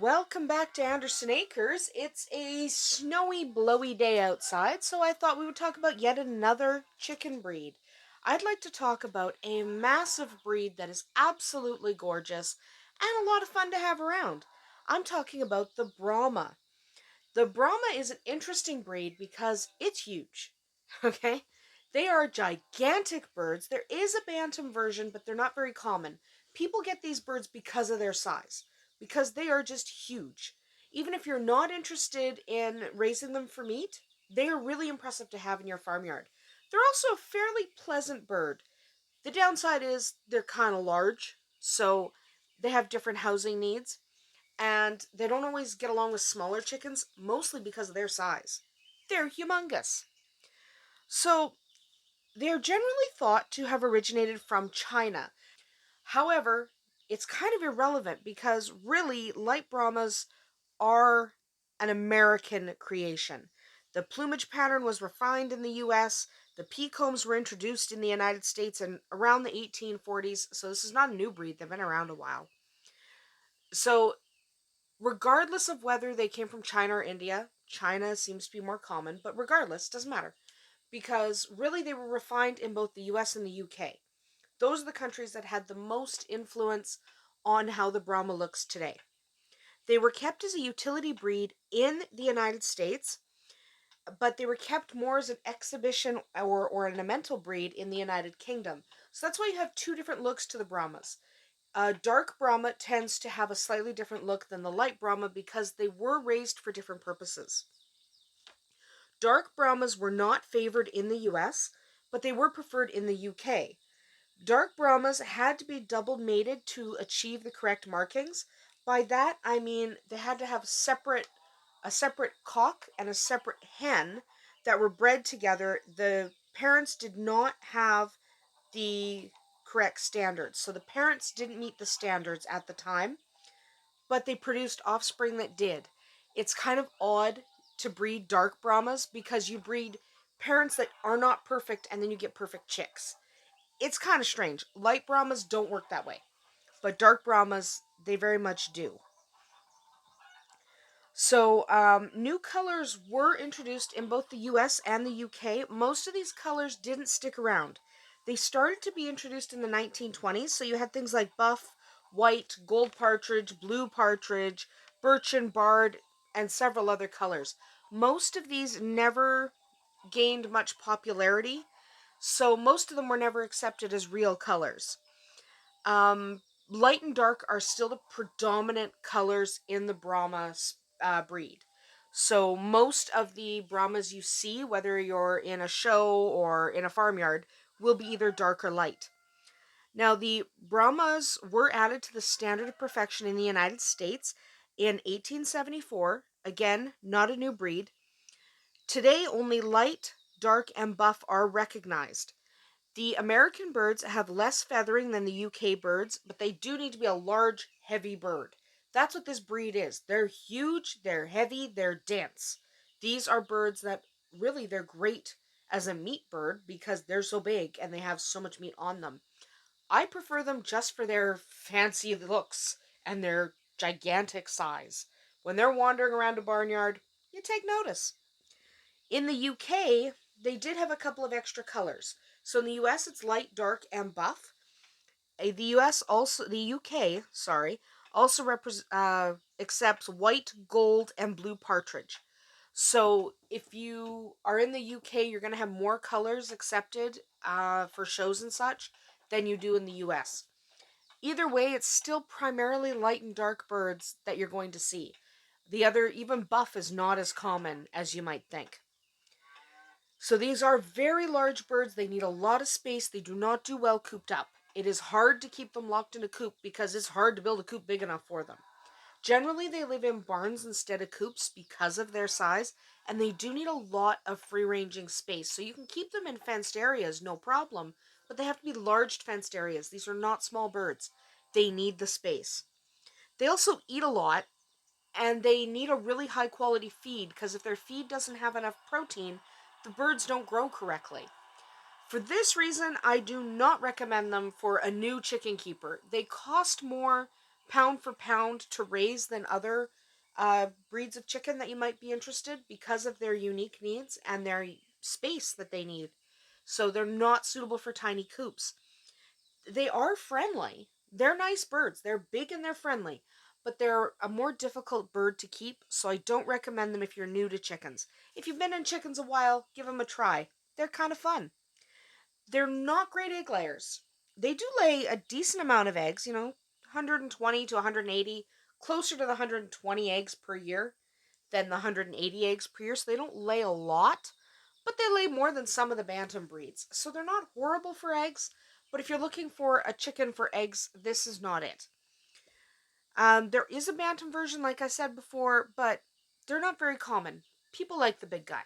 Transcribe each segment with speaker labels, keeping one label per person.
Speaker 1: Welcome back to Andersen Acres. It's a snowy, blowy day outside, so I thought we would talk about yet another chicken breed. I'd like to talk about a massive breed that is absolutely gorgeous and a lot of fun to have around. I'm talking about the Brahma. The Brahma is an interesting breed because it's huge. Okay? They are gigantic birds. There is a bantam version, but they're not very common. People get these birds because of their size, because they are just huge. Even if you're not interested in raising them for meat, they are really impressive to have in your farmyard. They're also a fairly pleasant bird. The downside is they're kind of large, so they have different housing needs and they don't always get along with smaller chickens, mostly because of their size. They're humongous. So, they're generally thought to have originated from China. However, it's kind of irrelevant because really, light Brahmas are an American creation. The plumage pattern was refined in the US, the peacombs were introduced in the United States in around the 1840s, so this is not a new breed, they've been around a while. So, regardless of whether they came from China or India, China seems to be more common, but regardless, doesn't matter. Because really they were refined in both the US and the UK. Those are the countries that had the most influence on how the Brahma looks today. They were kept as a utility breed in the United States, but they were kept more as an exhibition or an ornamental breed in the United Kingdom. So that's why you have two different looks to the Brahmas. Dark Brahma tends to have a slightly different look than the light Brahma because they were raised for different purposes. Dark Brahmas were not favored in the US, but they were preferred in the UK. Dark Brahmas had to be double mated to achieve the correct markings. By that I mean they had to have a separate cock and a separate hen that were bred together. The parents did not have the correct standards. So the parents didn't meet the standards at the time, but they produced offspring that did. It's kind of odd to breed dark Brahmas because you breed parents that are not perfect and then you get perfect chicks. It's kind of strange. Light Brahmas don't work that way, but dark Brahmas, they very much do. So, new colors were introduced in both the US and the UK. Most of these colors didn't stick around. They started to be introduced in the 1920s, so you had things like buff, white, gold partridge, blue partridge, birchen barred, and several other colors. Most of these never gained much popularity, so most of them were never accepted as real colors. Um, Light and dark are still the predominant colors in the Brahma breed. So most of the Brahmas you see, whether you're in a show or in a farmyard, will be either dark or light. Now, the Brahmas were added to the standard of perfection in the United States in 1874. Again, not a new breed. Today, only light, dark, and buff are recognized. The American birds have less feathering than the UK birds, but they do need to be a large, heavy bird. That's what this breed is. They're huge, they're heavy, they're dense. These are birds that really they're great as a meat bird because they're so big and they have so much meat on them. I prefer them just for their fancy looks and their gigantic size. When they're wandering around a barnyard, you take notice. In the UK, they did have a couple of extra colors. So in the US, it's light, dark, and buff. The UK, sorry, also accepts white, gold, and blue partridge. So if you are in the UK, you're going to have more colors accepted for shows and such than you do in the US. Either way, it's still primarily light and dark birds that you're going to see. The other, even buff, is not as common as you might think. So these are very large birds. They need a lot of space. They do not do well cooped up. It is hard to keep them locked in a coop because it's hard to build a coop big enough for them. Generally, they live in barns instead of coops because of their size, and they do need a lot of free-ranging space. So you can keep them in fenced areas, no problem, but they have to be large fenced areas. These are not small birds. They need the space. They also eat a lot, and they need a really high quality feed because if their feed doesn't have enough protein, the birds don't grow correctly. For this reason, I do not recommend them for a new chicken keeper. They cost more pound for pound to raise than other breeds of chicken that you might be interested because of their unique needs and their space that they need. So they're not suitable for tiny coops. They are friendly. They're nice birds. They're big and they're friendly, but they're a more difficult bird to keep, so I don't recommend them if you're new to chickens. If you've been in chickens a while, give them a try. They're kind of fun. They're not great egg layers. They do lay a decent amount of eggs, 120 to 180, closer to the 120 eggs per year than the 180 eggs per year, so they don't lay a lot, but they lay more than some of the bantam breeds. So they're not horrible for eggs, but if you're looking for a chicken for eggs, this is not it. There is a bantam version, like I said before, but they're not very common. People like the big guy.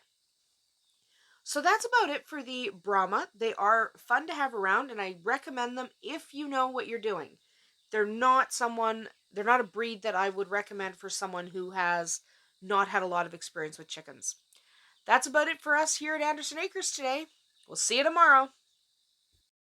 Speaker 1: So that's about it for the Brahma. They are fun to have around, and I recommend them if you know what you're doing. They're not a breed that I would recommend for someone who has not had a lot of experience with chickens. That's about it for us here at Andersen Acres today. We'll see you tomorrow.